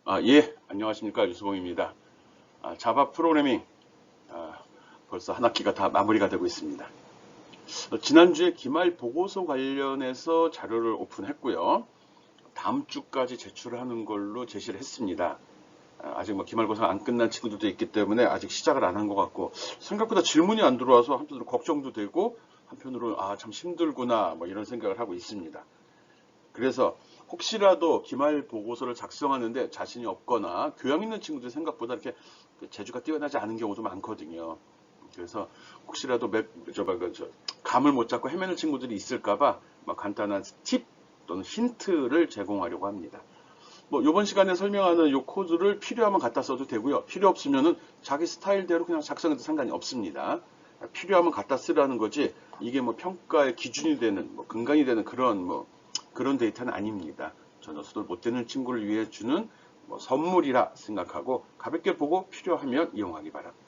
예, 안녕하십니까. 유수봉입니다. 자바 프로그래밍, 벌써 한 학기가 다 마무리가 되고 있습니다. 지난주에 기말 보고서 관련해서 자료를 오픈했고요. 다음 주까지 제출하는 걸로 제시를 했습니다. 아직 뭐 기말고사 안 끝난 친구들도 있기 때문에 아직 시작을 안 한 것 같고, 생각보다 질문이 안 들어와서 한편으로 걱정도 되고, 한편으로 참 힘들구나, 뭐 이런 생각을 하고 있습니다. 그래서 혹시라도 기말 보고서를 작성하는데 자신이 없거나 교양 있는 친구들 생각보다 이렇게 재주가 뛰어나지 않은 경우도 많거든요. 그래서 혹시라도 감을 못 잡고 헤매는 친구들이 있을까봐 간단한 팁 또는 힌트를 제공하려고 합니다. 뭐 이번 시간에 설명하는 이 코드를 필요하면 갖다 써도 되고요. 필요 없으면은 자기 스타일대로 그냥 작성해도 상관이 없습니다. 필요하면 갖다 쓰라는 거지 이게 뭐 평가의 기준이 되는 근간이 되는 그런 데이터는 아닙니다. 전혀 수도 못 되는 친구를 위해 주는 선물이라 생각하고 가볍게 보고 필요하면 이용하기 바랍니다.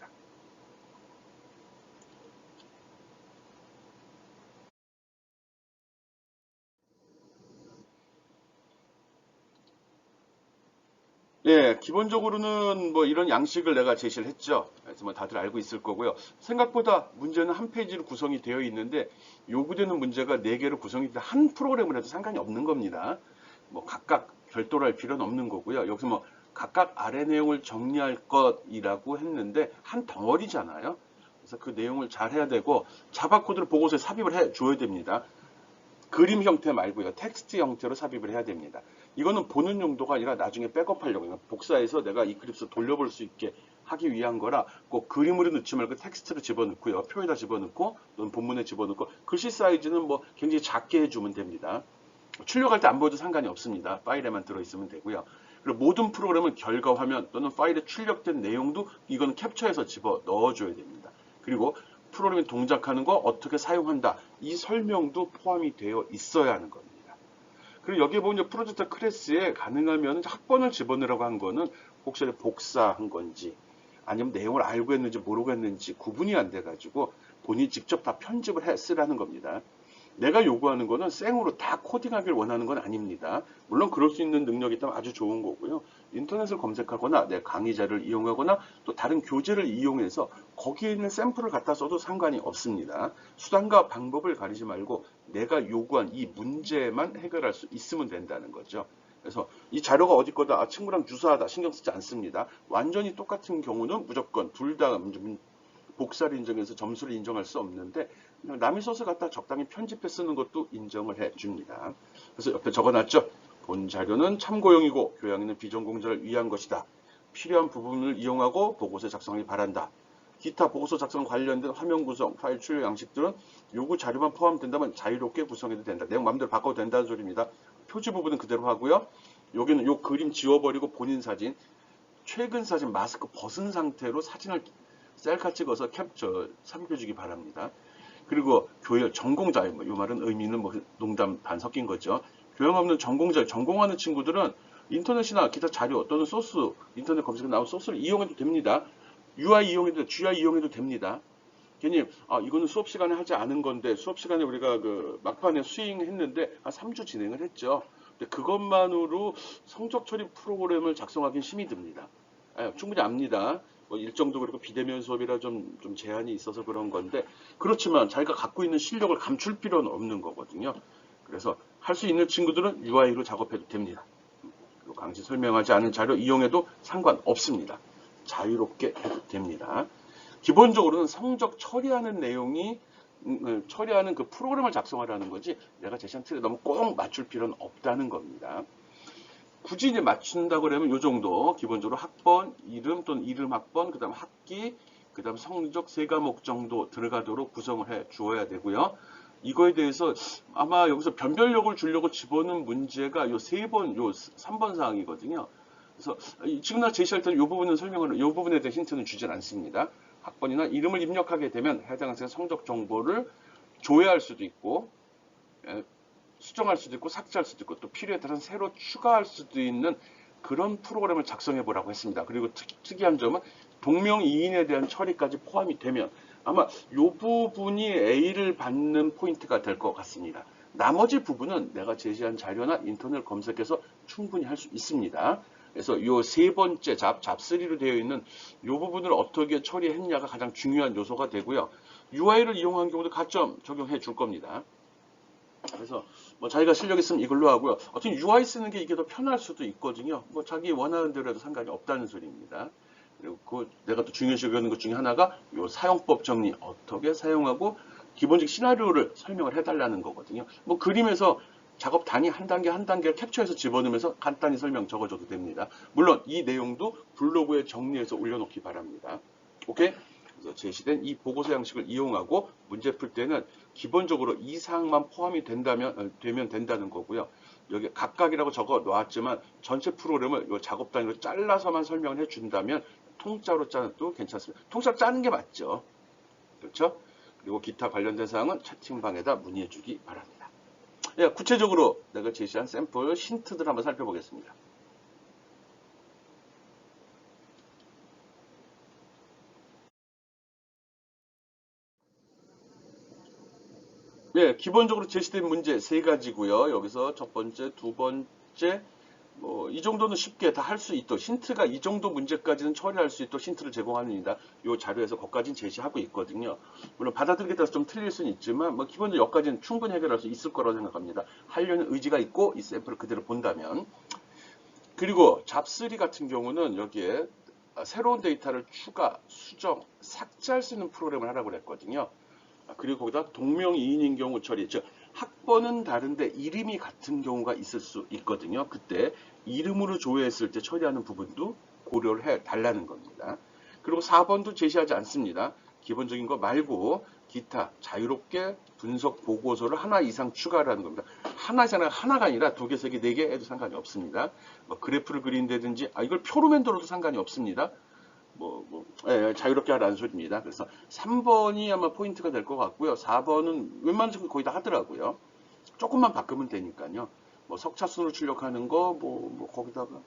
예, 기본적으로는 뭐 이런 양식을 내가 제시를 했죠. 그래서 뭐 다들 알고 있을 거고요. 생각보다 문제는 한 페이지로 구성이 되어 있는데 요구되는 문제가 4개로 구성이 돼 한 프로그램을 해도 상관이 없는 겁니다. 뭐 각각 별도로 할 필요는 없는 거고요. 여기서 뭐 각각 아래 내용을 정리할 것이라고 했는데 한 덩어리잖아요. 그래서 그 내용을 잘 해야 되고 자바 코드를 보고서에 삽입을 해 줘야 됩니다. 그림 형태 말고요. 텍스트 형태로 삽입을 해야 됩니다. 이거는 보는 용도가 아니라 나중에 백업하려고 복사해서 내가 이클립스 돌려볼 수 있게 하기 위한 거라 꼭 그림으로 넣지 말고 텍스트로 집어넣고요. 표에다 집어넣고 또는 본문에 집어넣고 글씨 사이즈는 뭐 굉장히 작게 해주면 됩니다. 출력할 때 안 보여도 상관이 없습니다. 파일에만 들어있으면 되고요. 그리고 모든 프로그램은 결과 화면 또는 파일에 출력된 내용도 이건 캡처해서 집어 넣어줘야 됩니다. 그리고 프로그램이 동작하는 거 어떻게 사용한다. 이 설명도 포함이 되어 있어야 하는 겁니다. 그리고 여기에 보면 프로젝트 클래스에 가능하면 학번을 집어넣으라고 한 거는 혹시 복사한 건지 아니면 내용을 알고 했는지 모르고 했는지 구분이 안 돼가지고 본인이 직접 다 편집을 해 쓰라는 겁니다. 내가 요구하는 거는 생으로 다 코딩하길 원하는 건 아닙니다. 물론 그럴 수 있는 능력이 있다면 아주 좋은 거고요. 인터넷을 검색하거나 내 강의자를 이용하거나 또 다른 교재를 이용해서 거기에 있는 샘플을 갖다 써도 상관이 없습니다. 수단과 방법을 가리지 말고 내가 요구한 이 문제만 해결할 수 있으면 된다는 거죠. 그래서 이 자료가 어디 거다, 친구랑 유사하다, 신경 쓰지 않습니다. 완전히 똑같은 경우는 무조건 둘 다 복사를 인정해서 점수를 인정할 수 없는데 남이 써서 갖다 적당히 편집해 쓰는 것도 인정을 해 줍니다. 그래서 옆에 적어놨죠. 본 자료는 참고용이고 교양있는 비전공자를 위한 것이다. 필요한 부분을 이용하고 보고서 작성하기 바란다. 기타 보고서 작성 관련된 화면 구성, 파일 출력 양식들은 요구 자료만 포함된다면 자유롭게 구성해도 된다. 내용 마음대로 바꿔도 된다는 소리입니다. 표지 부분은 그대로 하고요. 여기는 요 그림 지워버리고 본인 사진, 최근 사진 마스크 벗은 상태로 사진을 셀카 찍어서 캡처 삽입해 주기 바랍니다. 그리고 교양 전공자, 이 말은 의미는 농담 반 섞인 거죠. 교양 없는 전공자, 전공하는 친구들은 인터넷이나 기타 자료 또는 소스, 인터넷 검색에 나온 소스를 이용해도 됩니다. UI 이용해도, GI 이용해도 됩니다. 괜히 이거는 수업 시간에 하지 않은 건데 수업 시간에 우리가 그 막판에 수행했는데 한 3주 진행을 했죠. 근데 그것만으로 성적 처리 프로그램을 작성하기는 힘이 듭니다. 충분히 압니다. 뭐 일정도 그렇고 비대면 수업이라 좀 제한이 있어서 그런 건데 그렇지만 자기가 갖고 있는 실력을 감출 필요는 없는 거거든요. 그래서 할 수 있는 친구들은 UI로 작업해도 됩니다. 그리고 강시 설명하지 않은 자료 이용해도 상관없습니다. 자유롭게 해도 됩니다. 기본적으로는 성적 처리하는 내용이 처리하는 그 프로그램을 작성하라는 거지 내가 제시한 틀에 너무 꼭 맞출 필요는 없다는 겁니다. 굳이 이제 맞춘다 그러면 요 정도 기본적으로 학번, 이름 또는 이름 학번, 그다음 학기, 그다음 성적 3과목 정도 들어가도록 구성을 해 주어야 되고요. 이거에 대해서 아마 여기서 변별력을 주려고 집어넣은 문제가 요 3번, 요 3번 사항이거든요. 그래서 지금 나 제시할 때는 이 부분은 설명을, 이 부분에 대한 힌트는 주진 않습니다. 학번이나 이름을 입력하게 되면 해당 학생의 성적 정보를 조회할 수도 있고, 수정할 수도 있고 삭제할 수도 있고 또 필요에 따라서 새로 추가할 수도 있는 그런 프로그램을 작성해 보라고 했습니다. 그리고 특이한 점은 동명이인에 대한 처리까지 포함이 되면 아마 이 부분이 A를 받는 포인트가 될 것 같습니다. 나머지 부분은 내가 제시한 자료나 인터넷 검색해서 충분히 할 수 있습니다. 그래서 요 세 번째 잡3로 되어 있는 요 부분을 어떻게 처리했냐가 가장 중요한 요소가 되고요. UI를 이용한 경우도 가점 적용해 줄 겁니다. 그래서 뭐 자기가 실력 있으면 이걸로 하고요. 어쨌든 UI 쓰는 게 이게 더 편할 수도 있거든요. 뭐 자기 원하는 대로 해도 상관이 없다는 소리입니다. 그리고 그 내가 또 중요시 여기는 것 중에 하나가 요 사용법 정리 어떻게 사용하고 기본적 시나리오를 설명을 해달라는 거거든요. 뭐 그림에서 작업 단위 한 단계 한 단계를 캡처해서 집어넣으면서 간단히 설명 적어줘도 됩니다. 물론 이 내용도 블로그에 정리해서 올려놓기 바랍니다. 오케이? 그래서 제시된 이 보고서 양식을 이용하고 문제 풀 때는 기본적으로 이 사항만 포함이 되면 된다는 거고요. 여기 각각이라고 적어 놓았지만 전체 프로그램을 이 작업 단위로 잘라서만 설명을 해준다면 통짜로 짜는 또 괜찮습니다. 통짜로 짜는 게 맞죠. 그렇죠? 그리고 기타 관련된 사항은 채팅방에다 문의해 주기 바랍니다. 예, 구체적으로 내가 제시한 샘플 힌트들 한번 살펴보겠습니다. 예, 기본적으로 제시된 문제 세 가지고요. 여기서 첫 번째, 두 번째, 뭐 이 정도는 쉽게 다 할 수 있도록 힌트가 이 정도 문제까지는 처리할 수 있도록 힌트를 제공합니다. 이 자료에서 거기까지는 제시하고 있거든요. 물론 받아들이기에 따라서 좀 틀릴 수는 있지만 뭐 기본적으로 여기까지는 충분히 해결할 수 있을 거라고 생각합니다. 하려는 의지가 있고 이 샘플을 그대로 본다면. 그리고 잡3 같은 경우는 여기에 새로운 데이터를 추가, 수정, 삭제할 수 있는 프로그램을 하라고 그랬거든요. 그리고 거기다 동명이인인 경우 처리, 즉 학번은 다른데 이름이 같은 경우가 있을 수 있거든요. 그때 이름으로 조회했을 때 처리하는 부분도 고려를 해 달라는 겁니다. 그리고 4번도 제시하지 않습니다. 기본적인 거 말고 기타 자유롭게 분석 보고서를 하나 이상 추가하라는 겁니다. 하나 이상 하나가 아니라 두 개, 세 개, 네 개 해도 상관이 없습니다. 뭐 그래프를 그린다든지 이걸 표로 만들어도 상관이 없습니다. 자유롭게 하라는 소리입니다. 그래서 3번이 아마 포인트가 될 것 같고요. 4번은 웬만한 친구 거의 다 하더라고요. 조금만 바꾸면 되니까요. 뭐 석차순으로 출력하는 거, 거기다가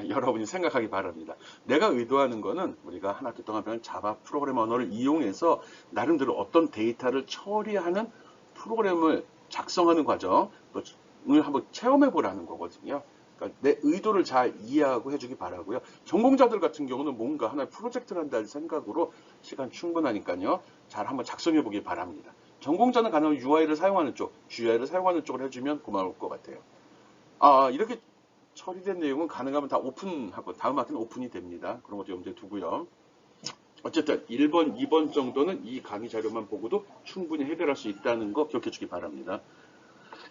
여러분이 생각하기 바랍니다. 내가 의도하는 거는 우리가 한 학기 동안 배운 자바 프로그램 언어를 이용해서 나름대로 어떤 데이터를 처리하는 프로그램을 작성하는 과정을 한번 체험해 보라는 거거든요. 그러니까 내 의도를 잘 이해하고 해주기 바라고요. 전공자들 같은 경우는 뭔가 하나의 프로젝트를 한다는 생각으로 시간 충분하니까요. 잘 한번 작성해 보기 바랍니다. 전공자는 가능하면 UI를 사용하는 쪽, GUI를 사용하는 쪽을 해주면 고마울 것 같아요. 이렇게 처리된 내용은 가능하면 다 오픈하고 다음 학기는 오픈이 됩니다. 그런 것도 염두에 두고요. 어쨌든 1번, 2번 정도는 이 강의 자료만 보고도 충분히 해결할 수 있다는 거 기억해 주기 바랍니다.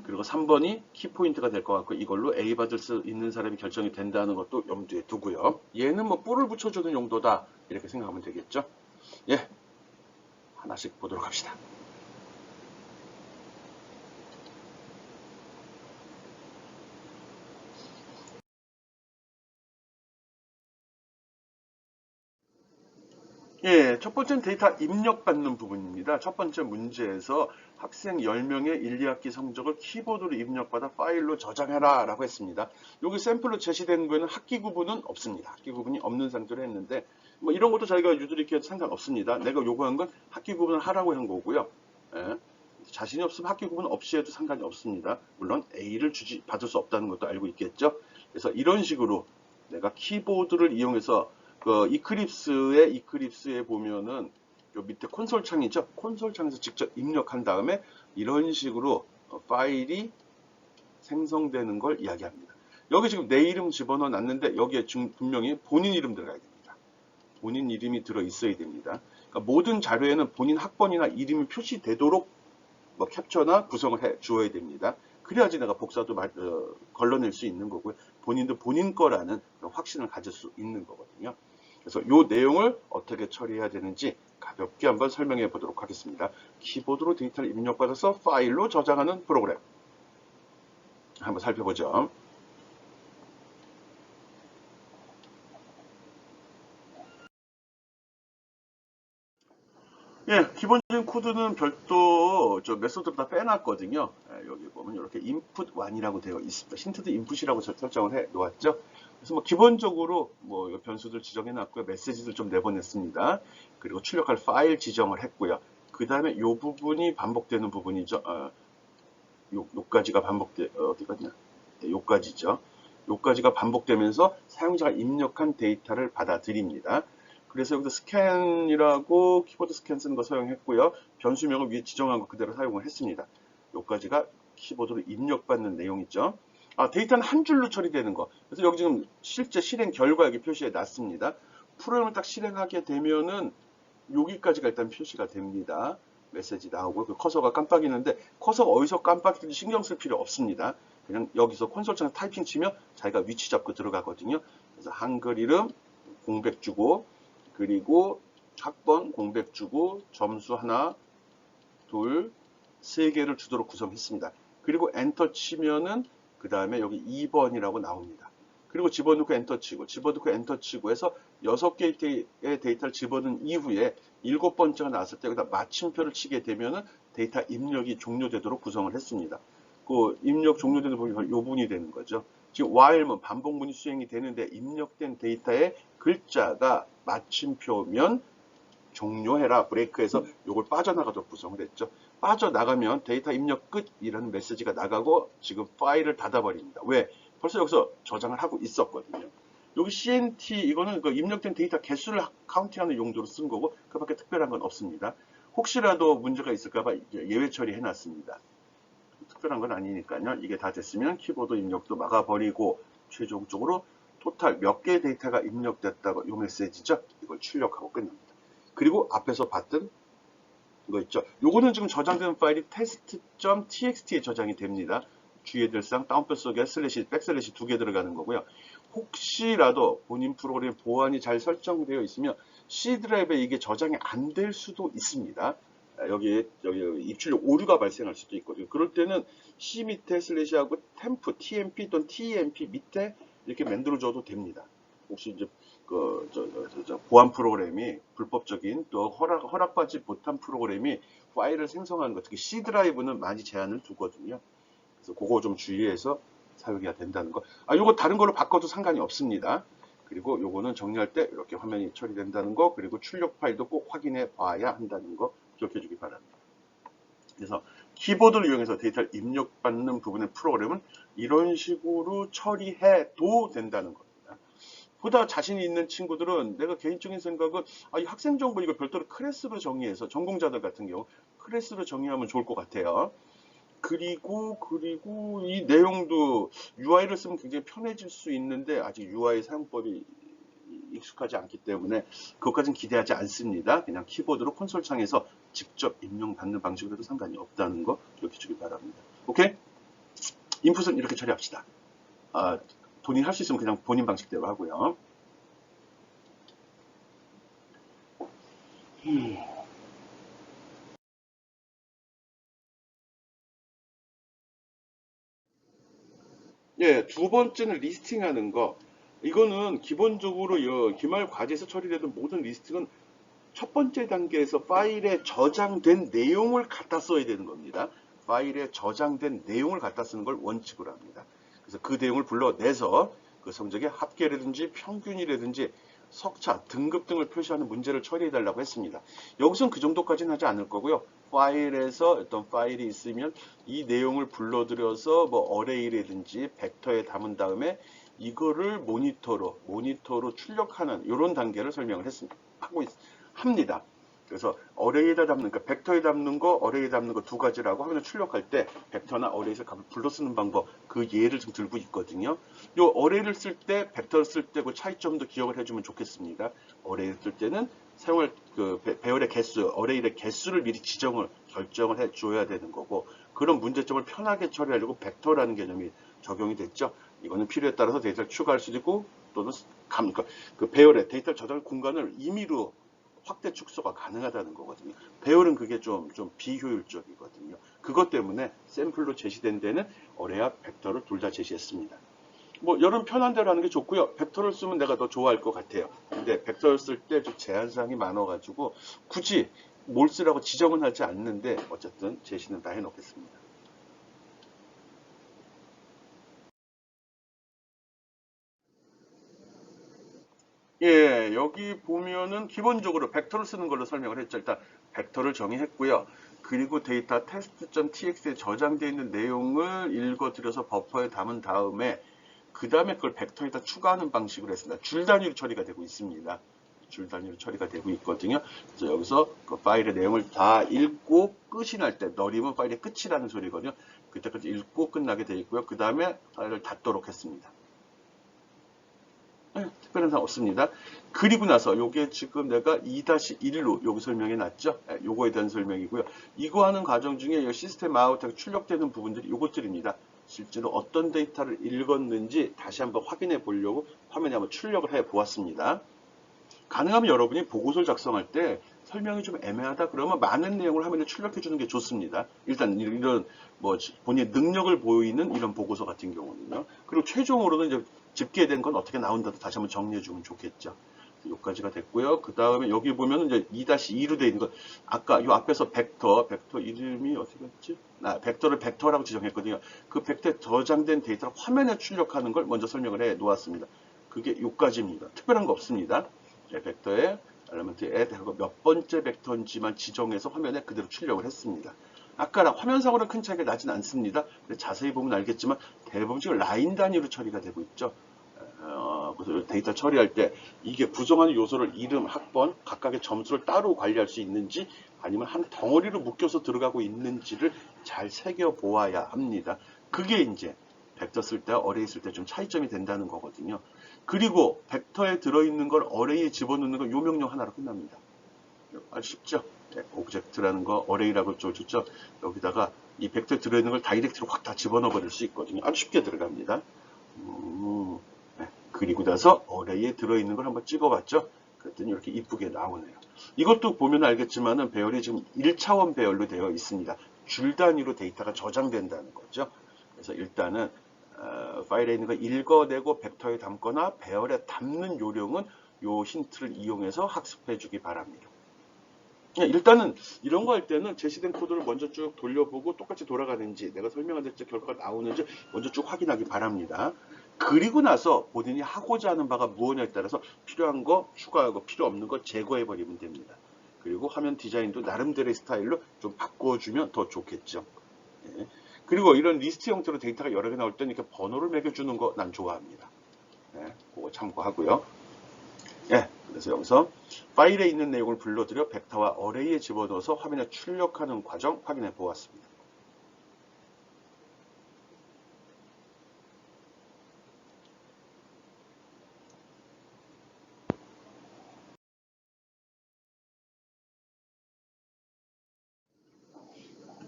그리고 3번이 키포인트가 될 것 같고 이걸로 A 받을 수 있는 사람이 결정이 된다는 것도 염두에 두고요. 얘는 뭐 뿔을 붙여주는 용도다 이렇게 생각하면 되겠죠. 예, 하나씩 보도록 합시다. 예, 첫 번째는 데이터 입력받는 부분입니다. 첫 번째 문제에서 학생 10명의 1, 2학기 성적을 키보드로 입력받아 파일로 저장해라 라고 했습니다. 여기 샘플로 제시된 거에는 학기 구분은 없습니다. 학기 구분이 없는 상태로 했는데 뭐 이런 것도 저희가 유도리 해도 상관없습니다. 내가 요구한 건 학기 구분을 하라고 한 거고요. 예, 자신이 없으면 학기 구분 없이 해도 상관이 없습니다. 물론 A를 받을 수 없다는 것도 알고 있겠죠. 그래서 이런 식으로 내가 키보드를 이용해서 그 이클립스에 보면은 요 밑에 콘솔 창이죠. 콘솔 창에서 직접 입력한 다음에 이런 식으로 파일이 생성되는 걸 이야기합니다. 여기 지금 내 이름 집어넣어 놨는데 여기에 분명히 본인 이름 들어가야 됩니다. 본인 이름이 들어 있어야 됩니다. 그러니까 모든 자료에는 본인 학번이나 이름이 표시되도록 뭐 캡처나 구성을 해 주어야 됩니다. 그래야지 내가 복사도 걸러낼 수 있는 거고요. 본인도 본인 거라는 확신을 가질 수 있는 거거든요. 그래서 이 내용을 어떻게 처리해야 되는지 가볍게 한번 설명해 보도록 하겠습니다. 키보드로 데이터를 입력받아서 파일로 저장하는 프로그램 한번 살펴보죠. 예, 기본적인 코드는 별도 메소드를 다 빼놨거든요. 여기 보면 이렇게 input 1이라고 되어 있습니다. 힌트도 input이라고 설정을 해 놓았죠. 그래서 뭐 기본적으로 뭐 변수들 지정해 놨고요. 메시지들 좀 내보냈습니다. 그리고 출력할 파일 지정을 했고요. 그 다음에 이 부분이 반복되는 부분이죠. 요까지가 어디 갔냐? 네, 요까지죠. 요까지가 반복되면서 사용자가 입력한 데이터를 받아들입니다. 그래서 여기서 스캔이라고 키보드 스캔 쓰는 거 사용했고요. 변수명을 위에 지정한 거 그대로 사용을 했습니다. 요까지가 키보드로 입력받는 내용이죠. 데이터는 한 줄로 처리되는 거. 그래서 여기 지금 실제 실행 결과 여기 표시해 놨습니다. 프로그램을 딱 실행하게 되면은 여기까지가 일단 표시가 됩니다. 메시지 나오고 그 커서가 깜빡이는데 커서가 어디서 깜빡이든지 신경 쓸 필요 없습니다. 그냥 여기서 콘솔창에 타이핑 치면 자기가 위치 잡고 들어가거든요. 그래서 한글 이름 공백 주고 그리고 학번 공백 주고 점수 하나, 둘, 세 개를 주도록 구성했습니다. 그리고 엔터 치면은 그 다음에 여기 2번이라고 나옵니다. 그리고 집어넣고 엔터 치고 집어넣고 엔터 치고 해서 6개의 데이터를 집어넣은 이후에 7번째가 나왔을 때 여기다 마침표를 치게 되면은 데이터 입력이 종료되도록 구성을 했습니다. 그 입력 종료되는 부분이 요 부분이 되는 거죠. 지금 while면 반복문이 수행이 되는데 입력된 데이터의 글자가 마침표면 종료해라 브레이크해서 요걸 빠져나가도록 구성을 했죠. 빠져나가면 데이터 입력 끝이라는 메시지가 나가고 지금 파일을 닫아버립니다. 왜? 벌써 여기서 저장을 하고 있었거든요. 여기 CNT 이거는 그 입력된 데이터 개수를 카운팅하는 용도로 쓴 거고 그밖에 특별한 건 없습니다. 혹시라도 문제가 있을까봐 예외 처리해 놨습니다. 특별한 건 아니니까요. 이게 다 됐으면 키보드 입력도 막아버리고 최종적으로 토탈 몇 개의 데이터가 입력됐다고 요 메시지죠. 이걸 출력하고 끝납니다. 그리고 앞에서 봤던 이거 있죠. 요거는 지금 저장된 파일이 test.txt에 저장이 됩니다. 주의해야 될 사항 다운표 속에 슬래시, 백슬래시 2개 들어가는 거고요. 혹시라도 본인 프로그램 보안이 잘 설정되어 있으면 C 드라이브에 이게 저장이 안 될 수도 있습니다. 여기 입출력 오류가 발생할 수도 있거든요. 그럴 때는 C 밑에 슬래시하고 temp, TMP 또는 TMP 밑에 이렇게 만들어줘도 됩니다. 혹시 이제 보안 프로그램이 불법적인 또 허락받지 못한 프로그램이 파일을 생성하는 것, 특히 C 드라이브는 많이 제한을 두거든요. 그래서 그거 좀 주의해서 사용해야 된다는 거. 요거 다른 걸로 바꿔도 상관이 없습니다. 그리고 요거는 정리할 때 이렇게 화면이 처리된다는 거, 그리고 출력 파일도 꼭 확인해 봐야 한다는 거 기억해 주기 바랍니다. 그래서 키보드를 이용해서 데이터를 입력받는 부분의 프로그램은 이런 식으로 처리해도 된다는 겁니다. 보다 자신이 있는 친구들은 내가 개인적인 생각은 이 학생 정보 이거 별도로 클래스로 정의해서 전공자들 같은 경우 클래스로 정의하면 좋을 것 같아요. 그리고 이 내용도 UI를 쓰면 굉장히 편해질 수 있는데 아직 UI 사용법이 익숙하지 않기 때문에 그것까지는 기대하지 않습니다. 그냥 키보드로 콘솔 창에서 직접 입력받는 방식으로도 상관이 없다는 거 기억해 주기 바랍니다. 오케이? 인풋은 이렇게 처리합시다. 본인 할 수 있으면 그냥 본인 방식대로 하고요. 예, 두 번째는 리스팅하는 거. 이거는 기본적으로 기말 과제에서 처리되는 모든 리스팅은 첫 번째 단계에서 파일에 저장된 내용을 갖다 써야 되는 겁니다. 파일에 저장된 내용을 갖다 쓰는 걸 원칙으로 합니다. 그래서 그 내용을 불러내서 그 성적의 합계라든지 평균이라든지 석차, 등급 등을 표시하는 문제를 처리해달라고 했습니다. 여기서는 그 정도까지는 하지 않을 거고요. 파일에서 어떤 파일이 있으면 이 내용을 불러들여서 뭐 어레이라든지 벡터에 담은 다음에 이거를 모니터로 출력하는 이런 단계를 설명을 합니다. 그래서 어레이에다 담는, 그러니까 벡터에 담는 거, 어레이에 담는 거 두 가지라고 화면을 출력할 때 벡터나 어레이에서 값을 불러 쓰는 방법, 그 예를 좀 들고 있거든요. 요 어레이를 쓸 때, 벡터를 쓸 때 그 차이점도 기억을 해주면 좋겠습니다. 어레이를 쓸 때는 사용할 그 배열의 개수, 어레이의 개수를 미리 결정을 해줘야 되는 거고, 그런 문제점을 편하게 처리하려고 벡터라는 개념이 적용이 됐죠. 이거는 필요에 따라서 데이터를 추가할 수도 있고, 또는 그러니까 그 배열의 데이터 저장 공간을 임의로 확대 축소가 가능하다는 거거든요. 배열은 그게 좀 비효율적이거든요. 그것 때문에 샘플로 제시된 데는 어레이와 벡터를 둘 다 제시했습니다. 뭐 여름 편한 대로 하는 게 좋고요. 벡터를 쓰면 내가 더 좋아할 것 같아요. 근데 벡터를 쓸 때 좀 제한사항이 많아가지고 굳이 뭘 쓰라고 지정은 하지 않는데 어쨌든 제시는 다 해놓겠습니다. 예, 여기 보면은 기본적으로 벡터를 쓰는 걸로 설명을 했죠. 일단 벡터를 정의했고요. 그리고 데이터 test.txt에 저장되어 있는 내용을 읽어들여서 버퍼에 담은 다음에 그 다음에 그걸 벡터에다 추가하는 방식으로 했습니다. 줄 단위로 처리가 되고 있습니다. 줄 단위로 처리가 되고 있거든요. 그래서 여기서 그 파일의 내용을 다 읽고 끝이 날 때, 너리면 파일의 끝이라는 소리거든요. 그때까지 읽고 끝나게 되어 있고요. 그 다음에 파일을 닫도록 했습니다. 네, 특별한 사항 없습니다. 그리고 나서 요게 지금 내가 2-1로 여기 설명해 놨죠. 네, 요거에 대한 설명이고요. 이거 하는 과정 중에 시스템 아웃하고 출력되는 부분들이 요것들입니다. 실제로 어떤 데이터를 읽었는지 다시 한번 확인해 보려고 화면에 한번 출력을 해 보았습니다. 가능하면 여러분이 보고서를 작성할 때 설명이 좀 애매하다 그러면 많은 내용을 화면에 출력해 주는 게 좋습니다. 일단 이런 뭐 본인의 능력을 보이는 이런 보고서 같은 경우는요. 그리고 최종으로는 이제 집계된 건 어떻게 나온다도 다시 한번 정리해 주면 좋겠죠. 여기까지가 됐고요. 그 다음에 여기 보면 이제 2-2로 되어 있는 거 아까 이 앞에서 벡터 이름이 어떻게 했지? 벡터를 벡터라고 지정했거든요. 그 벡터에 저장된 데이터를 화면에 출력하는 걸 먼저 설명을 해 놓았습니다. 그게 요까지입니다. 특별한 거 없습니다. 벡터에 엘리먼트에 몇 번째 벡터인지만 지정해서 화면에 그대로 출력을 했습니다. 아까랑 화면상으로는 큰 차이가 나진 않습니다. 근데 자세히 보면 알겠지만 대부분 지금 라인 단위로 처리가 되고 있죠. 그래서 데이터 처리할 때 이게 구성하는 요소를 이름, 학번, 각각의 점수를 따로 관리할 수 있는지 아니면 한 덩어리로 묶여서 들어가고 있는지를 잘 새겨보아야 합니다. 그게 이제 벡터 쓸 때, 어레이 쓸 때 좀 차이점이 된다는 거거든요. 그리고 벡터에 들어있는 걸 어레이에 집어넣는 건 요 명령 하나로 끝납니다. 아주 쉽죠? 네, 오브젝트라는 거 어레이라고 줬죠. 여기다가 이 벡터에 들어있는 걸 다이렉트로 확 다 집어넣어 버릴 수 있거든요. 아주 쉽게 들어갑니다. 네, 그리고 나서 어레이에 들어있는 걸 한번 찍어봤죠. 그랬더니 이렇게 이쁘게 나오네요. 이것도 보면 알겠지만은 배열이 지금 1차원 배열로 되어 있습니다. 줄 단위로 데이터가 저장된다는 거죠. 그래서 일단은 파일에 있는 거 읽어내고 벡터에 담거나 배열에 담는 요령은 요 힌트를 이용해서 학습해 주기 바랍니다. 일단은 이런 거 할 때는 제시된 코드를 먼저 쭉 돌려보고 똑같이 돌아가는지 내가 설명한 대로 결과가 나오는지 먼저 쭉 확인하기 바랍니다. 그리고 나서 본인이 하고자 하는 바가 무엇냐에 따라서 필요한 거 추가하고 필요 없는 거 제거해 버리면 됩니다. 그리고 화면 디자인도 나름대로의 스타일로 좀 바꿔주면 더 좋겠죠. 네. 그리고 이런 리스트 형태로 데이터가 여러 개 나올 때 이렇게 번호를 매겨주는 거 난 좋아합니다. 네, 그거 참고하고요. 네, 그래서 여기서 파일에 있는 내용을 불러들여 벡터와 어레이에 집어넣어서 화면에 출력하는 과정 확인해 보았습니다.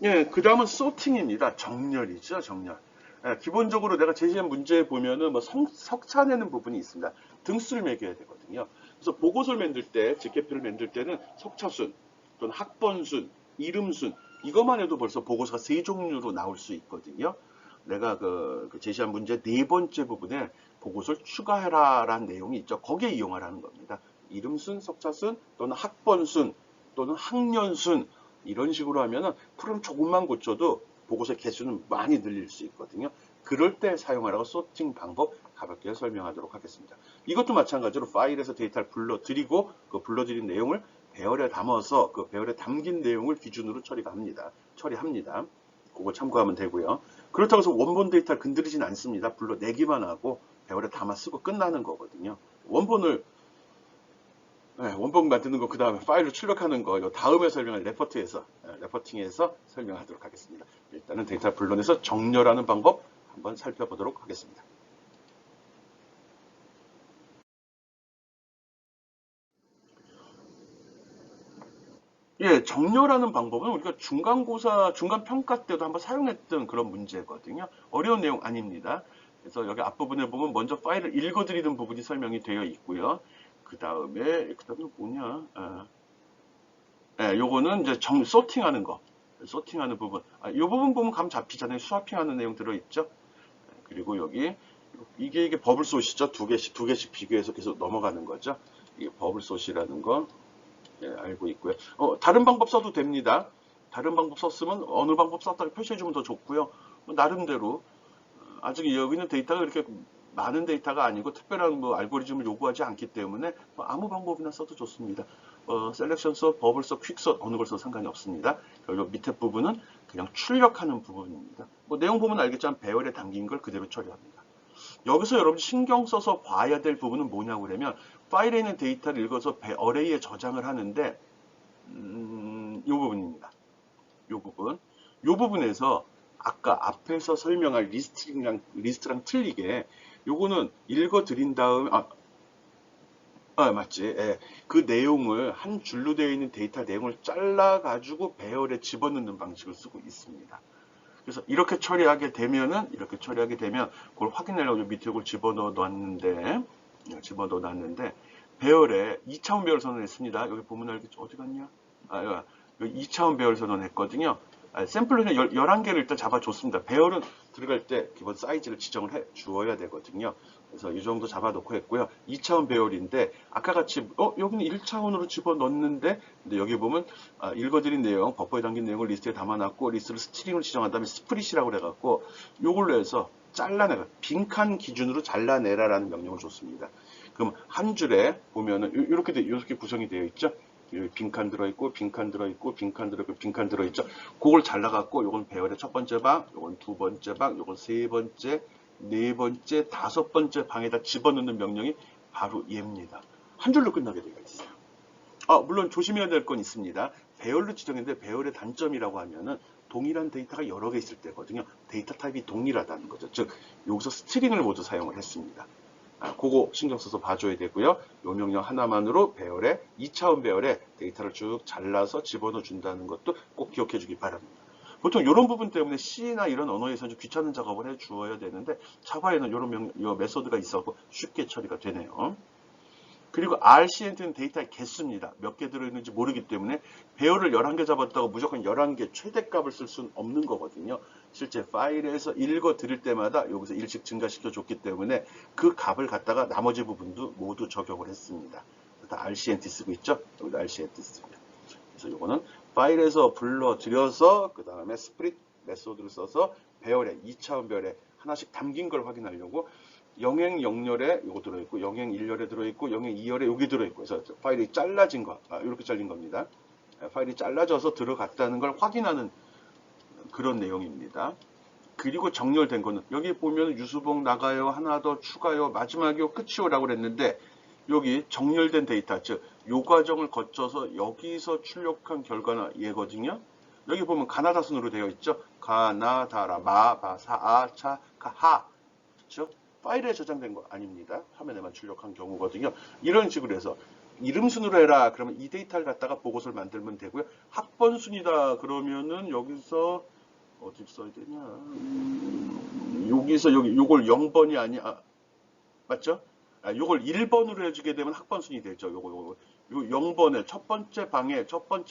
예, 그 다음은 소팅입니다. 정렬이죠, 정렬. 예, 기본적으로 내가 제시한 문제에 보면은 뭐 석차내는 부분이 있습니다. 등수를 매겨야 되거든요. 그래서 보고서를 만들 때, 집계표를 만들 때는 석차순, 또는 학번순, 이름순, 이것만 해도 벌써 보고서가 3종류로 나올 수 있거든요. 내가 그 제시한 문제 4번째 부분에 보고서를 추가해라라는 내용이 있죠. 거기에 이용하라는 겁니다. 이름순, 석차순, 또는 학번순, 또는 학년순, 이런 식으로 하면은 프롬 조금만 고쳐도 보고서 개수는 많이 늘릴 수 있거든요. 그럴 때 사용하라고 소팅 방법 가볍게 설명하도록 하겠습니다. 이것도 마찬가지로 파일에서 데이터를 불러들이고 그 불러들인 내용을 배열에 담아서 그 배열에 담긴 내용을 기준으로 처리합니다. 그거 참고하면 되고요. 그렇다고 해서 원본 데이터를 건드리진 않습니다. 불러내기만 하고 배열에 담아 쓰고 끝나는 거거든요. 원본을 네, 원본 만드는 거, 그 다음에 파일로 출력하는 거, 이거 다음에 설명할 레퍼팅에서 설명하도록 하겠습니다. 일단은 데이터 불러내서 정렬하는 방법 한번 살펴보도록 하겠습니다. 예, 정렬하는 방법은 우리가 중간고사, 중간평가 때도 한번 사용했던 그런 문제거든요. 어려운 내용 아닙니다. 그래서 여기 앞부분에 보면 먼저 파일을 읽어드리는 부분이 설명이 되어 있고요. 그 다음에 뭐냐? 예, 요거는 이제 소팅하는 거. 소팅하는 부분. 이 부분 보면 감 잡히잖아요. 스와핑하는 내용 들어있죠. 그리고 여기 이게 버블소시죠. 두 개씩 비교해서 계속 넘어가는 거죠. 이게 버블소시라는 거 알고 있고요. 다른 방법 써도 됩니다. 다른 방법 썼으면 어느 방법 썼다고 표시해주면 더 좋고요. 나름대로 아직 여기 있는 데이터가 그렇게 많은 데이터가 아니고 특별한 뭐 알고리즘을 요구하지 않기 때문에 아무 방법이나 써도 좋습니다. 셀렉션 서, 버블 서, 퀵 서 어느 걸 써도 상관이 없습니다. 그리고 밑에 부분은 그냥 출력하는 부분입니다. 뭐 내용 보면 알겠지만 배열에 담긴 걸 그대로 처리합니다. 여기서 여러분 신경 써서 봐야 될 부분은 뭐냐고 그러면 파일에 있는 데이터를 읽어서 어레이에 저장을 하는데 이 부분입니다. 이 부분. 이 부분에서 아까 앞에서 설명할 리스트랑 틀리게 요거는 읽어 드린 다음에 맞지. 예. 그 내용을 한 줄로 되어 있는 데이터 내용을 잘라 가지고 배열에 집어넣는 방식을 쓰고 있습니다. 그래서 이렇게 처리하게 되면 그걸 확인하려고 밑에 이걸 집어넣어 놨는데 배열에 2차원 배열 선언했습니다. 여기 보면 알겠죠? 어디 갔냐? 여기 2차원 배열 선언했거든요. 샘플로는 11개를 일단 잡아줬습니다. 배열은 들어갈 때 기본 사이즈를 지정을 해 주어야 되거든요. 그래서 이 정도 잡아놓고 했고요. 2차원 배열인데 아까 같이 여기는 1차원으로 집어넣는데 근데 여기 보면 읽어드린 내용, 버퍼에 담긴 내용을 리스트에 담아놨고 리스트를 스트링으로 지정한 다음에 스프릿이라고 해갖고 요걸로 해서 잘라내라. 빈칸 기준으로 잘라내라라는 명령을 줬습니다. 그럼 한 줄에 보면은 이렇게 구성이 되어 있죠. 여기 빈칸 들어있고, 빈칸 들어있고, 빈칸 들어있고, 빈칸 들어있죠. 그걸 잘라갖고, 요건 배열의 첫 번째 방, 요건 두 번째 방, 요건 세 번째, 네 번째, 다섯 번째 방에다 집어넣는 명령이 바로 얘입니다. 한 줄로 끝나게 되어 있어요. 물론 조심해야 될 건 있습니다. 배열로 지정했는데 배열의 단점이라고 하면은 동일한 데이터가 여러 개 있을 때거든요. 데이터 타입이 동일하다는 거죠. 즉, 여기서 스트링을 모두 사용을 했습니다. 그거 신경 써서 봐줘야 되고요. 요 명령 하나만으로 2차원 배열에 데이터를 쭉 잘라서 집어넣어 준다는 것도 꼭 기억해 주기 바랍니다. 보통 이런 부분 때문에 C나 이런 언어에서는 좀 귀찮은 작업을 해 주어야 되는데 자바에는 이런 메소드가 있어서 쉽게 처리가 되네요. 그리고 RCNT는 데이터의 개수입니다. 몇 개 들어있는지 모르기 때문에 배열을 11개 잡았다고 무조건 11개 최대값을 쓸 수는 없는 거거든요. 실제 파일에서 읽어 드릴 때마다 여기서 일씩 증가시켜 줬기 때문에 그 값을 갖다가 나머지 부분도 모두 적용을 했습니다. 다 RCNT 쓰고 있죠? 여기도 RCNT 씁니다. 그래서 이거는 파일에서 불러들여서 그 다음에 스프릿 메소드를 써서 배열에 2차원 배열에 하나씩 담긴 걸 확인하려고 영행 0열에 이거 들어있고 영행 1열에 들어있고 영행 2열에 여기 들어있고 그래서 파일이 잘라진 거 이렇게 잘린 겁니다. 파일이 잘라져서 들어갔다는 걸 확인하는 그런 내용입니다. 그리고 정렬된 거는 여기 보면 유수봉 나가요, 하나 더 추가요, 마지막이요, 끝이요 라고 그랬는데 여기 정렬된 데이터, 즉 요 과정을 거쳐서 여기서 출력한 결과나 얘거든요. 여기 보면 가나다 순으로 되어 있죠. 가나다라, 마, 바, 사, 아, 차, 가, 하. 그렇죠? 파일에 저장된 거 아닙니다. 화면에만 출력한 경우거든요. 이런 식으로 해서 이름 순으로 해라. 그러면 이 데이터를 갖다가 보고서를 만들면 되고요. 학번 순이다. 그러면은 여기서 어디 써야 되냐? 여기서 요걸 0번이 아니야. 맞죠? 요걸 1번으로 해주게 되면 학번 순이 되죠. 요거 0번에 첫 번째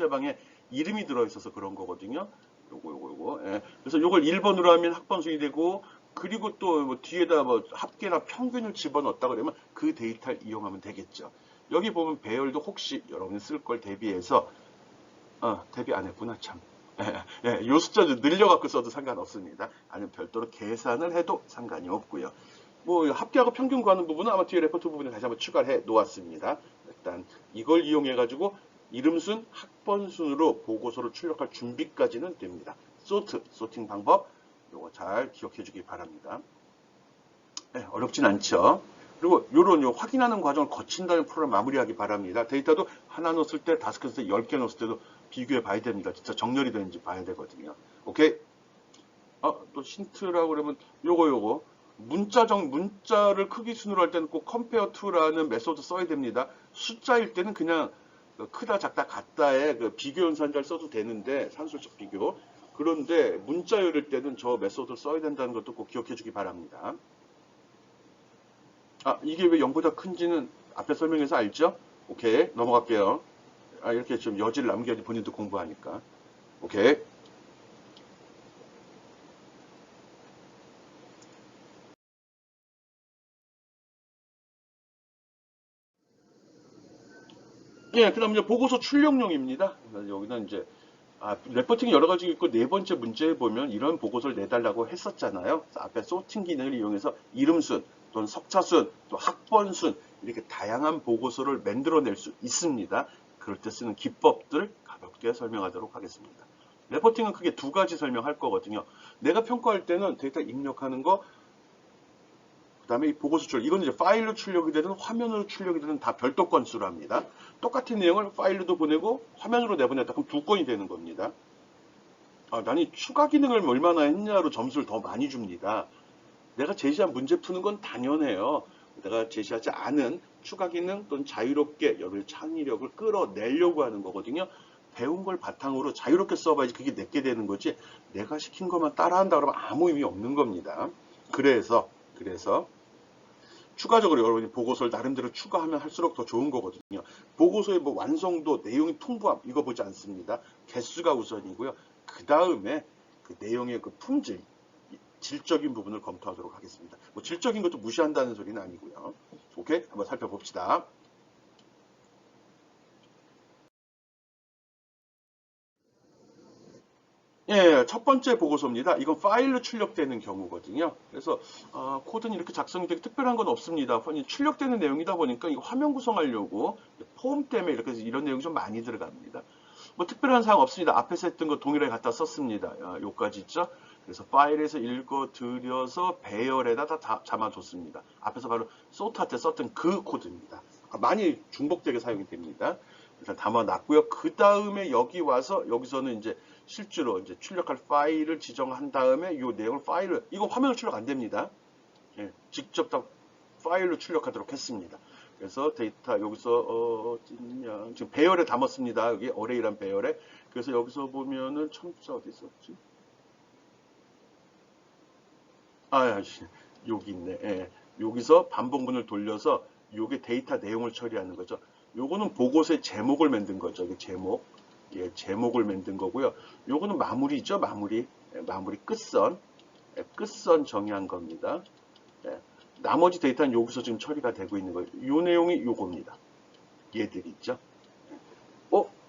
방에 이름이 들어있어서 그런 거거든요. 요거. 예. 그래서 요걸 1번으로 하면 학번 순이 되고 그리고 또 뭐 뒤에다 뭐 합계나 평균을 집어넣었다 그러면 그 데이터를 이용하면 되겠죠. 여기 보면 배열도 혹시 여러분이 쓸 걸 대비해서 대비 안 했구나 참. 요 숫자도 늘려갖고 써도 상관없습니다. 아니면 별도로 계산을 해도 상관이 없고요. 뭐 합계하고 평균 구하는 부분은 아마 뒤에 레포트 부분에 다시 한번 추가를 해 놓았습니다. 일단 이걸 이용해 가지고 이름순, 학번순으로 보고서를 출력할 준비까지는 됩니다. 소팅 방법 요거 잘 기억해 주기 바랍니다. 어렵진 않죠. 그리고 요런 확인하는 과정을 거친 다음에 프로그램 마무리하기 바랍니다. 데이터도 하나 넣었을 때, 5개 넣었을 때, 10개 넣었을 때도 비교해 봐야 됩니다. 진짜 정렬이 되는지 봐야 되거든요. 오케이? 또 힌트라고 그러면 요거. 문자를 크기 순으로 할 때는 꼭 compare to라는 메소드 써야 됩니다. 숫자일 때는 그냥 크다, 작다, 같다의 그 비교 연산자를 써도 되는데, 산술적 비교. 그런데 문자열일 때는 저 메소드를 써야 된다는 것도 꼭 기억해 주기 바랍니다. 이게 왜 0보다 큰지는 앞에 설명해서 알죠? 오케이, 넘어갈게요. 이렇게 좀 여지를 남겨야지 본인도 공부하니까. 오케이. 예, 그 다음 이제 보고서 출력용입니다. 여기는 이제, 레포팅이 여러 가지 있고 네 번째 문제에 보면 이런 보고서를 내달라고 했었잖아요. 앞에 소팅 기능을 이용해서 이름순, 또는 석차순, 또 학번순, 이렇게 다양한 보고서를 만들어낼 수 있습니다. 그럴 때 쓰는 기법들 가볍게 설명하도록 하겠습니다. 레포팅은 크게 두 가지 설명할 거거든요. 내가 평가할 때는 데이터 입력하는 거, 그 다음에 이 보고서 출력, 이건 이제 파일로 출력이 되든 화면으로 출력이 되든 다 별도 건수로 합니다. 똑같은 내용을 파일로도 보내고 화면으로 내보냈다. 그럼 두 건이 되는 겁니다. 나는 추가 기능을 얼마나 했냐로 점수를 더 많이 줍니다. 내가 제시한 문제 푸는 건 당연해요. 내가 제시하지 않은 추가 기능 또는 자유롭게 여러분의 창의력을 끌어내려고 하는 거거든요. 배운 걸 바탕으로 자유롭게 써봐야지 그게 내게 되는 거지, 내가 시킨 것만 따라한다 그러면 아무 의미 없는 겁니다. 그래서 추가적으로 여러분이 보고서를 나름대로 추가하면 할수록 더 좋은 거거든요. 보고서의 뭐 완성도, 내용이 풍부함 이거 보지 않습니다. 개수가 우선이고요. 그 다음에 그 내용의 그 품질, 질적인 부분을 검토하도록 하겠습니다. 뭐 질적인 것도 무시한다는 소리는 아니고요. 오케이? 한번 살펴봅시다. 예, 첫 번째 보고서입니다. 이건 파일로 출력되는 경우거든요. 그래서 코드는 이렇게 작성이 되게 특별한 건 없습니다. 출력되는 내용이다 보니까 이거 화면 구성하려고 폼 때문에 이렇게 이런 내용이 좀 많이 들어갑니다. 뭐 특별한 사항 없습니다. 앞에서 했던 거 동일하게 갖다 썼습니다. 요까지 있죠. 그래서 파일에서 읽어드려서 배열에다 다 담아줬습니다. 앞에서 바로 소타 때 썼던 그 코드입니다. 많이 중복되게 사용이 됩니다. 일단 담아놨고요. 그 다음에 여기 와서 여기서는 이제 실제로 이제 출력할 파일을 지정한 다음에 이 내용을 이거 화면으로 출력 안 됩니다. 예, 직접 다 파일로 출력하도록 했습니다. 그래서 데이터 여기서 지금 배열에 담았습니다. 여기 어레이란 배열에. 그래서 여기서 보면은 첨자 어디 있었지? 여기 있네. 예. 여기서 반복문을 돌려서 요게 데이터 내용을 처리하는 거죠. 요거는 보고서의 제목을 만든 거죠. 이게 제목. 예, 제목을 만든 거고요. 요거는 마무리죠. 마무리. 예, 마무리 끝선. 예, 끝선 정의한 겁니다. 예, 나머지 데이터는 여기서 지금 처리가 되고 있는 거예요. 요 내용이 요겁니다. 얘들 있죠.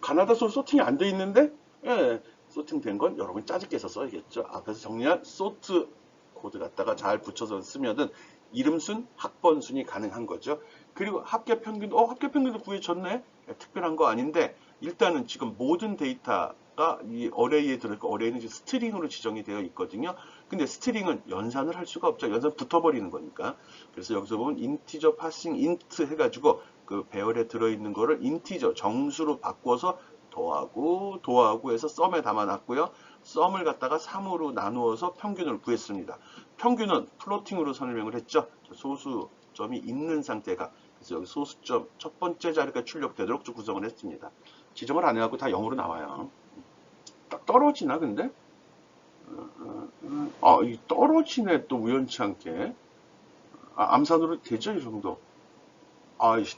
가나다 소팅이 안 돼 있는데? 예, 소팅된 건 여러분 짜집게서 써야겠죠. 앞에서 정리한 소트 코드 갖다가 잘 붙여서 쓰면은 이름순, 학번순이 가능한 거죠. 그리고 합계 평균도 구해졌네? 예, 특별한 거 아닌데, 일단은 지금 모든 데이터가 이 어레이에 들어있고, 어레이는 이제 스트링으로 지정이 되어 있거든요. 근데 스트링은 연산을 할 수가 없죠. 연산 붙어버리는 거니까. 그래서 여기서 보면 인티저 파싱 인트 해가지고 그 배열에 들어있는 거를 인티저 정수로 바꿔서 더하고 해서 썸에 담아놨고요. 썸을 갖다가 3으로 나누어서 평균을 구했습니다. 평균은 플로팅으로 설명을 했죠. 소수점이 있는 상태가. 그래서 여기 소수점 첫 번째 자리가 출력되도록 좀 구성을 했습니다. 지정을 안 해갖고 다 0으로 나와요. 딱 떨어지나 근데? 이 떨어지네 또 우연치 않게. 암산으로 되죠 이 정도.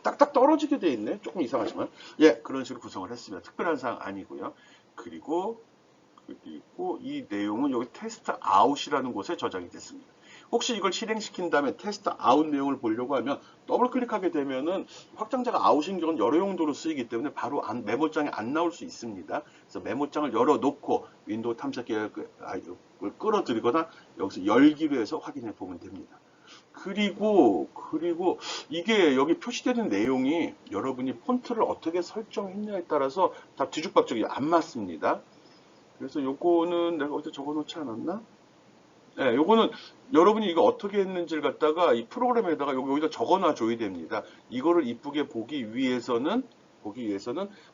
딱딱 떨어지게 돼 있네. 조금 이상하지만. 예, 그런 식으로 구성을 했습니다. 특별한 사항 아니고요. 그리고 이 내용은 여기 테스트 아웃이라는 곳에 저장이 됐습니다. 혹시 이걸 실행시킨 다음에 테스트 아웃 내용을 보려고 하면 더블 클릭하게 되면은 확장자가 아웃인 경우는 여러 용도로 쓰이기 때문에 바로 메모장에 안 나올 수 있습니다. 그래서 메모장을 열어놓고 윈도우 탐색기를 끌어들이거나 여기서 열기로 해서 확인해 보면 됩니다. 그리고 이게 여기 표시되는 내용이 여러분이 폰트를 어떻게 설정했냐에 따라서 다 뒤죽박죽이 안 맞습니다. 그래서 요거는 내가 어디 적어놓지 않았나? 네, 요거는 여러분이 이거 어떻게 했는지를 갖다가 이 프로그램에다가 여기다 적어놔 줘야 됩니다. 이거를 이쁘게 보기 위해서는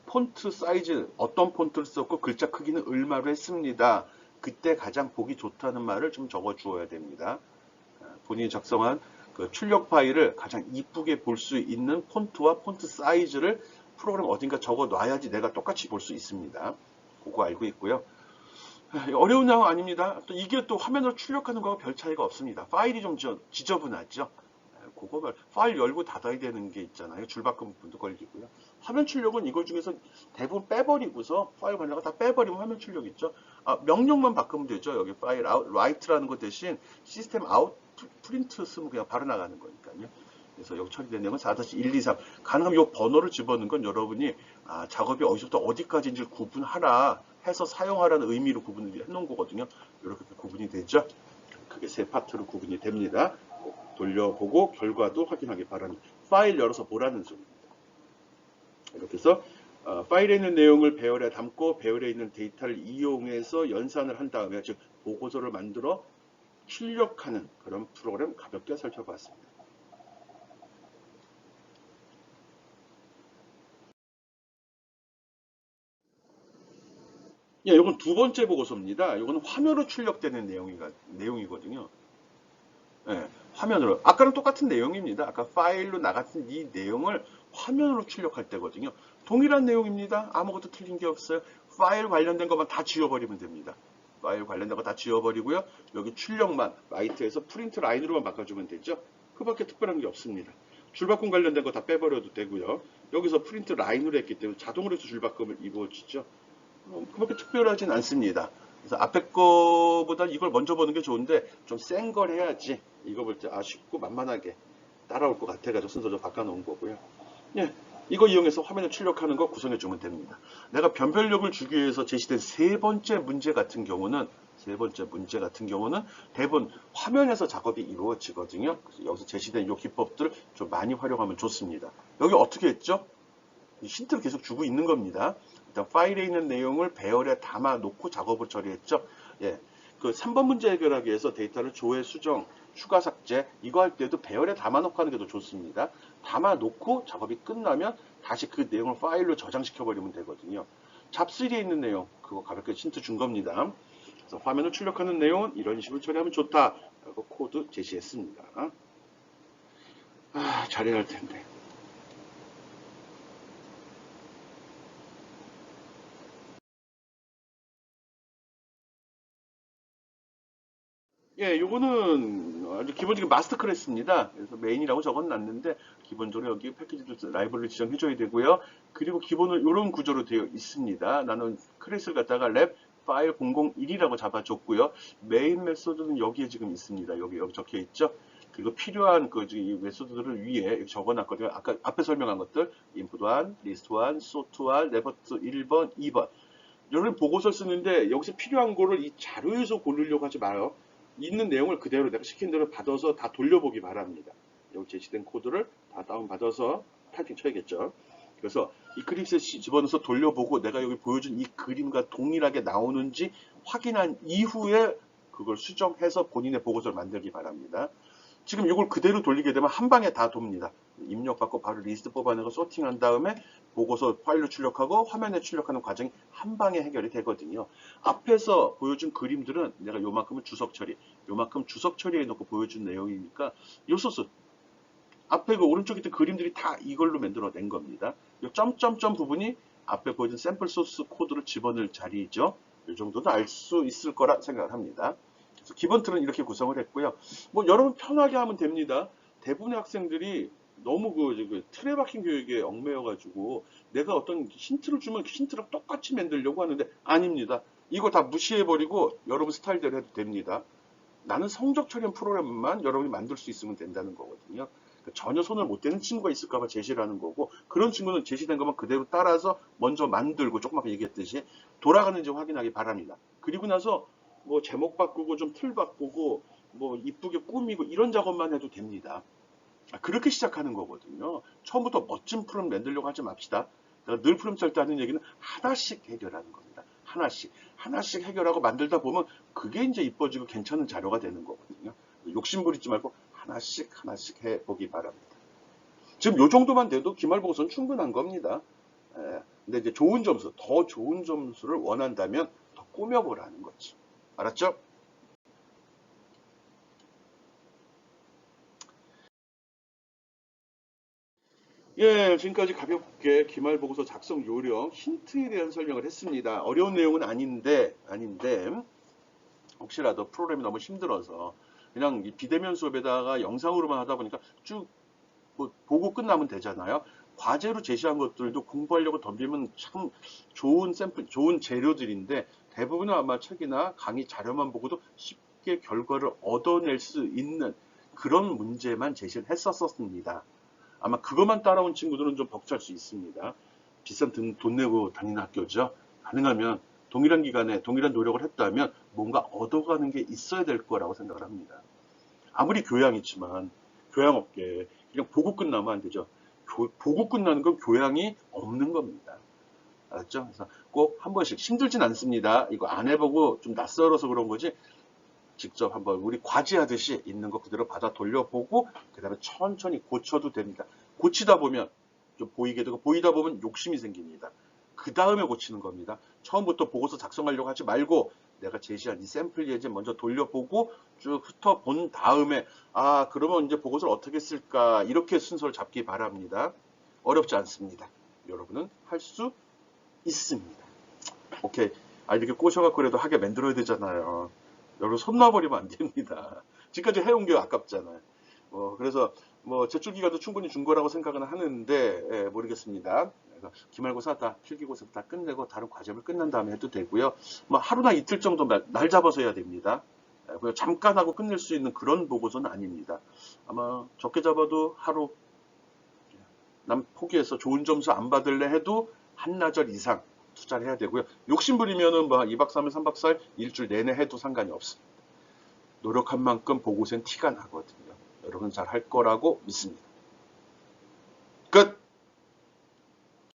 폰트 사이즈, 어떤 폰트를 썼고 글자 크기는 얼마로 했습니다. 그때 가장 보기 좋다는 말을 좀 적어 주어야 됩니다. 본인이 작성한 그 출력 파일을 가장 이쁘게 볼 수 있는 폰트와 폰트 사이즈를 프로그램 어딘가 적어 놔야지 내가 똑같이 볼 수 있습니다. 그거 알고 있고요. 어려운 상황 아닙니다. 또 이게 또 화면으로 출력하는 거와 별 차이가 없습니다. 파일이 좀 지저분하죠. 그거 파일 열고 닫아야 되는 게 있잖아요. 줄바꿈 부분도 걸리고요. 화면 출력은 이거 중에서 대부분 빼버리고서 파일 관리가 다 빼버리면 화면 출력 있죠. 명령만 바꾸면 되죠. 여기 파일 아웃 라이트라는 것 대신 시스템 아웃 프린트 쓰면 그냥 바로 나가는 거니까요. 그래서 여기 처리된 내용은 4-123. 가능하면 이 번호를 집어넣은 건 여러분이 작업이 어디서부터 어디까지인지 구분하라 해서 사용하라는 의미로 구분을 해놓은 거거든요. 이렇게 구분이 되죠. 그게 세 파트로 구분이 됩니다. 돌려보고 결과도 확인하기 바랍니다. 파일 열어서 보라는 소리입니다. 이렇게 해서 파일에 있는 내용을 배열에 담고 배열에 있는 데이터를 이용해서 연산을 한 다음에 즉 보고서를 만들어 출력하는 그런 프로그램 가볍게 살펴봤습니다. 예, 이건 두 번째 보고서입니다. 이건 화면으로 출력되는 내용이거든요. 예, 화면으로. 아까랑 똑같은 내용입니다. 아까 파일로 나갔던 이 내용을 화면으로 출력할 때거든요. 동일한 내용입니다. 아무것도 틀린 게 없어요. 파일 관련된 것만 다 지워버리면 됩니다. 파일 관련된 거 다 지워버리고요. 여기 출력만 라이트에서 프린트 라인으로만 바꿔주면 되죠. 그밖에 특별한 게 없습니다. 줄바꿈 관련된 거 다 빼버려도 되고요. 여기서 프린트 라인으로 했기 때문에 자동으로 해서 줄바꿈을 입어주죠. 그렇게 특별하진 않습니다. 그래서 앞에 거보다 이걸 먼저 보는 게 좋은데 좀 센 걸 해야지 이거 볼 때 쉽고 만만하게 따라올 것 같아가지고 순서를 바꿔놓은 거고요. 예, 이거 이용해서 화면을 출력하는 거 구성해 주면 됩니다. 내가 변별력을 주기 위해서 제시된 세 번째 문제 같은 경우는 대부분 화면에서 작업이 이루어지거든요. 그래서 여기서 제시된 이 기법들을 좀 많이 활용하면 좋습니다. 여기 어떻게 했죠? 힌트를 계속 주고 있는 겁니다. 일단 파일에 있는 내용을 배열에 담아 놓고 작업을 처리했죠. 예. 그 3번 문제 해결하기 위해서 데이터를 조회, 수정, 추가 삭제 이거 할 때도 배열에 담아 놓고 하는 게 더 좋습니다. 담아 놓고 작업이 끝나면 다시 그 내용을 파일로 저장시켜 버리면 되거든요. 잡3에 있는 내용 그거 가볍게 힌트 준 겁니다. 그래서 화면을 출력하는 내용은 이런 식으로 처리하면 좋다. 라고 코드 제시했습니다. 잘해야 할 텐데. 예, 요거는 아주 기본적인 마스터 클래스입니다. 그래서 메인이라고 적어놨는데 기본적으로 여기 패키지도 라이브러리 지정해줘야 되고요. 그리고 기본은 이런 구조로 되어 있습니다. 나는 클래스를 갖다가 랩 파일 001이라고 잡아줬고요. 메인 메소드는 여기에 지금 있습니다. 여기 적혀 있죠. 그리고 필요한 이 메소드들을 위에 적어놨거든요. 아까 앞에 설명한 것들 input 1, list 1, sort 1, 레버트 1번, 2번. 여러분 보고서 쓰는데 여기서 필요한 거를 이 자료에서 고르려고 하지 마요. 있는 내용을 그대로 내가 시킨 대로 받아서 다 돌려보기 바랍니다. 여기 제시된 코드를 다 다운받아서 타이핑 쳐야겠죠. 그래서 이클립스에 집어넣어서 돌려보고 내가 여기 보여준 이 그림과 동일하게 나오는지 확인한 이후에 그걸 수정해서 본인의 보고서를 만들기 바랍니다. 지금 이걸 그대로 돌리게 되면 한 방에 다 돕니다. 입력받고 바로 리스트 뽑아내고 소팅한 다음에 보고서 파일로 출력하고 화면에 출력하는 과정이 한 방에 해결이 되거든요. 앞에서 보여준 그림들은 내가 요만큼은 주석 처리, 요만큼 주석 처리해 놓고 보여준 내용이니까 요 소스 앞에 그 오른쪽에 있던 그림들이 다 이걸로 만들어낸 겁니다. 이 점점점 부분이 앞에 보여준 샘플 소스 코드를 집어넣을 자리죠. 이 정도는 알 수 있을 거라 생각을 합니다. 그래서 기본 틀은 이렇게 구성을 했고요. 뭐 여러분 편하게 하면 됩니다. 대부분의 학생들이 너무 그 틀에 박힌 교육에 얽매여가지고 내가 어떤 힌트를 주면 힌트를 똑같이 만들려고 하는데 아닙니다. 이거 다 무시해버리고 여러분 스타일대로 해도 됩니다. 나는 성적 처리한 프로그램만 여러분이 만들 수 있으면 된다는 거거든요. 전혀 손을 못 대는 친구가 있을까봐 제시를 하는 거고 그런 친구는 제시된 것만 그대로 따라서 먼저 만들고 조금 아까 얘기했듯이 돌아가는지 확인하기 바랍니다. 그리고 나서 뭐 제목 바꾸고 좀 틀 바꾸고 뭐 이쁘게 꾸미고 이런 작업만 해도 됩니다. 그렇게 시작하는 거거든요. 처음부터 멋진 프로그램 만들려고 하지 맙시다. 내가 늘 프로그램 짤 때 하는 얘기는 하나씩 해결하는 겁니다. 하나씩 해결하고 만들다 보면 그게 이제 이뻐지고 괜찮은 자료가 되는 거거든요. 욕심 부리지 말고 하나씩 해보기 바랍니다. 지금 요 정도만 돼도 기말보고서는 충분한 겁니다. 근데 이제 더 좋은 점수를 원한다면 더 꾸며보라는 거지. 알았죠? 예, 지금까지 가볍게 기말보고서 작성 요령, 힌트에 대한 설명을 했습니다. 어려운 내용은 아닌데, 혹시라도 프로그램이 너무 힘들어서 그냥 이 비대면 수업에다가 영상으로만 하다 보니까 쭉 뭐 보고 끝나면 되잖아요. 과제로 제시한 것들도 공부하려고 덤비면 참 좋은 샘플, 좋은 재료들인데 대부분은 아마 책이나 강의 자료만 보고도 쉽게 결과를 얻어낼 수 있는 그런 문제만 제시를 했었습니다. 아마 그것만 따라온 친구들은 좀 벅찰 수 있습니다. 비싼 돈 내고 다니는 학교죠. 가능하면 동일한 기간에 동일한 노력을 했다면 뭔가 얻어가는 게 있어야 될 거라고 생각을 합니다. 아무리 교양이지만 교양업계 그냥 보고 끝나면 안 되죠. 보고 끝나는 건 교양이 없는 겁니다. 알았죠? 그래서 꼭 한 번씩 힘들진 않습니다. 이거 안 해보고 좀 낯설어서 그런 거지 직접 한번 우리 과제하듯이 있는 거 그대로 받아 돌려보고 그 다음에 천천히 고쳐도 됩니다. 고치다 보면 좀 보이게 되고 보이다 보면 욕심이 생깁니다. 그 다음에 고치는 겁니다. 처음부터 보고서 작성하려고 하지 말고 내가 제시한 이 샘플 예제 먼저 돌려보고 쭉 훑어본 다음에 아 그러면 이제 보고서를 어떻게 쓸까 이렇게 순서를 잡기 바랍니다. 어렵지 않습니다. 여러분은 할 수 있습니다. 오케이. 아 이렇게 꼬셔갖고 그래도 하게 만들어야 되잖아요. 여러분 손 놔버리면 안 됩니다. 지금까지 해온 게 아깝잖아요. 그래서 뭐 제출 기간도 충분히 준 거라고 생각은 하는데 예, 모르겠습니다. 그래서 기말고사 다 필기고사 다 끝내고 다른 과제를 끝난 다음에 해도 되고요. 뭐 하루나 이틀 정도 날 잡아서 해야 됩니다. 예, 그냥 잠깐 하고 끝낼 수 있는 그런 보고서는 아닙니다. 아마 적게 잡아도 하루 남 포기해서 좋은 점수 안 받을래 해도 한나절 이상 투자를 해야 되고요. 욕심 부리면은 뭐 2박 3일, 3박 4일 일주일 내내 해도 상관이 없습니다. 노력한 만큼 보고서는 티가 나거든요. 여러분 잘 할 거라고 믿습니다.